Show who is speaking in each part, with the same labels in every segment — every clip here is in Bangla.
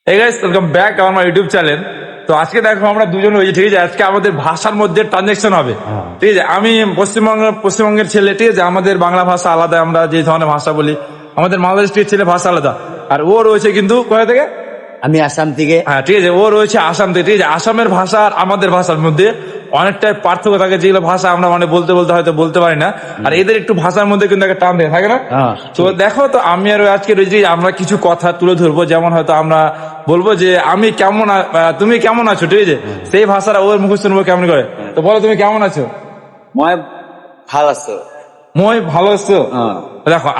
Speaker 1: এই গাইস, ওয়েলকাম ব্যাক আমার ইউটিউব চ্যানেল। তো আজকে দেখো আমরা দুজন হয়েছি, ঠিক আছে। আজকে আমাদের ভাষার মধ্যে ট্রানজেকশন হবে, ঠিক আছে। আমি পশ্চিমবঙ্গের ছেলে, ঠিক আছে। আমাদের বাংলা ভাষা আলাদা, আমরা যে ধরনের ভাষা বলি। আমাদের বাংলাদেশ ছেলে ভাষা আলাদা। আর ও রয়েছে কিন্তু কোথা থেকে?
Speaker 2: আমি আসাম থেকে।
Speaker 1: হ্যাঁ, ঠিক আছে। ও রয়েছে আসাম থেকে, ঠিক আছে। আসামের ভাষা আর আমাদের ভাষার মধ্যে অনেকটাই পার্থক্য থাকে, যেগুলো ভাষা আমরা মানে বলতে বলতে হয়তো বলতে পারি না। আর এদের একটু ভাষার মধ্যে কিন্তু একটা টান থাকে না। তো দেখো, তো আমি আর ও আজকে রয়েছি, আমরা কিছু কথা তুলে ধরবো। যেমন হয়তো আমরা বলবো যে আমি কেমন তুমি কেমন আছো, ঠিক আছে। সেই ভাষাটা ওর মুখস্থ নেবো কেমন করে। তো বলো, তুমি কেমন আছো?
Speaker 2: মই ভাল আছো।
Speaker 1: মই ভালো আছো। দেখো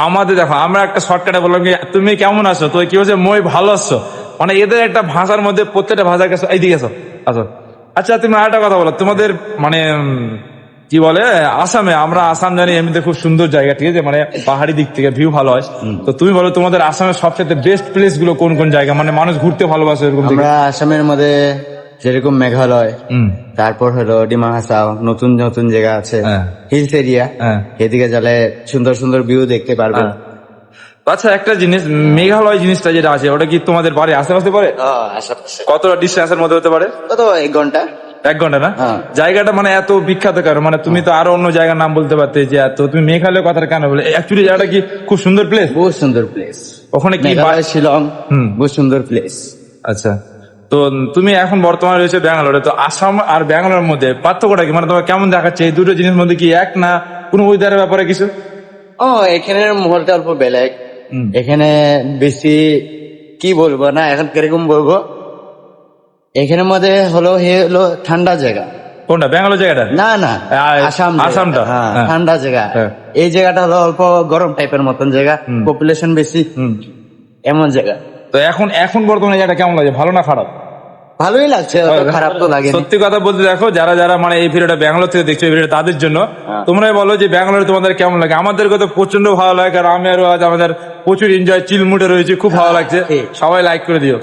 Speaker 1: দেখো আমরা একটা শর্টকাটে বললাম কি তুমি কেমন আছো, তো কি বলছে মই ভালো আছো। মানে এদের একটা ভাষার মধ্যে প্রত্যেকটা ভাষার কাছে এইদিকে আসো আসো। আচ্ছা, তুমি আরেকটা কথা বলো, তোমাদের মানে কি বলে আসামে, আমরা আসাম জানি এমনিতে খুব সুন্দর জায়গা, ঠিক আছে। মানে পাহাড়ি দিক থেকে ভিউ ভালো হয়। তো তুমি বলো তোমাদের আসামের সবচেয়ে বেস্ট প্লেস গুলো কোন কোন জায়গা, মানে মানুষ ঘুরতে ভালোবাসে এরকম
Speaker 2: আমরা আসামের মধ্যে যেরকম মেঘালয়, তারপর হলো ডিমা হাসাও, নতুন নতুন জায়গা আছে, হিলস এরিয়া। এদিকে গেলে সুন্দর সুন্দর ভিউ দেখতে পারবে।
Speaker 1: আচ্ছা, একটা জিনিস, মেঘালয় জিনিসটা যেটা আছে ওটা কি তোমাদের বাড়ি আশেপাশে পড়ে?
Speaker 2: আশেপাশে
Speaker 1: কতটা ডিস্টেন্সের মধ্যে হতে পারে?
Speaker 2: কত 1 ঘন্টা।
Speaker 1: 1 ঘন্টা না? জায়গাটা মানে এত বিখ্যাত কেন? মানে তুমি তো আরো অন্য জায়গার নাম বলতে পারতে, যে এত তুমি মেঘালয় কথাটা কেন বলে? অ্যাকচুয়ালি জায়গাটা কি খুব সুন্দর প্লেস?
Speaker 2: বহুত সুন্দর প্লেস
Speaker 1: ওখানে কি
Speaker 2: মেঘালয়, শিলং, বহুত সুন্দর প্লেস।
Speaker 1: আচ্ছা, তো তুমি এখন বর্তমানে রয়েছে ব্যাঙ্গালোরে। তো আসাম আর ব্যাঙ্গালোরের মধ্যে পার্থক্যটা কি? মানে তোমার কেমন দেখাচ্ছে এই দুটো জিনিসের মধ্যে? কি এক না কোনো ওয়েদারের ব্যাপারে কিছু?
Speaker 2: এখানের মহলটা অল্প বেলেগ। এখানে বেশি কি বলবো না, এখন কিরকম বলবো, এখানের মধ্যে হলো ঠান্ডা জায়গা।
Speaker 1: কোনটা, ব্যাঙ্গালোর জায়গাটা?
Speaker 2: না না, আসামটা ঠান্ডা জায়গা। এই জায়গাটা হলো অল্প গরম টাইপের মতন জায়গা, পপুলেশন বেশি, এমন জায়গা।
Speaker 1: তো এখন বর্তমানে জায়গাটা কেমন লাগে, ভালো না খারাপ?
Speaker 2: ভালোই লাগছে, খারাপ তো লাগে।
Speaker 1: সত্যি কথা বলতে দেখো, যারা যারা মানে এই ভিডিওটা ব্যাঙ্গালোর থেকে দেখছো, এই ভিডিওটা তাদের জন্য। তোমরাই বলো যে ব্যাঙ্গালোরে তোমাদের কেমন লাগে। আমাদেরকে তো প্রচন্ড ভালো লাগে, কারণ আমি আরো আজ আমাদের প্রচুর এনজয় চিল মুডে রয়েছে, খুব ভালো লাগছে। সবাই লাইক করে দিও।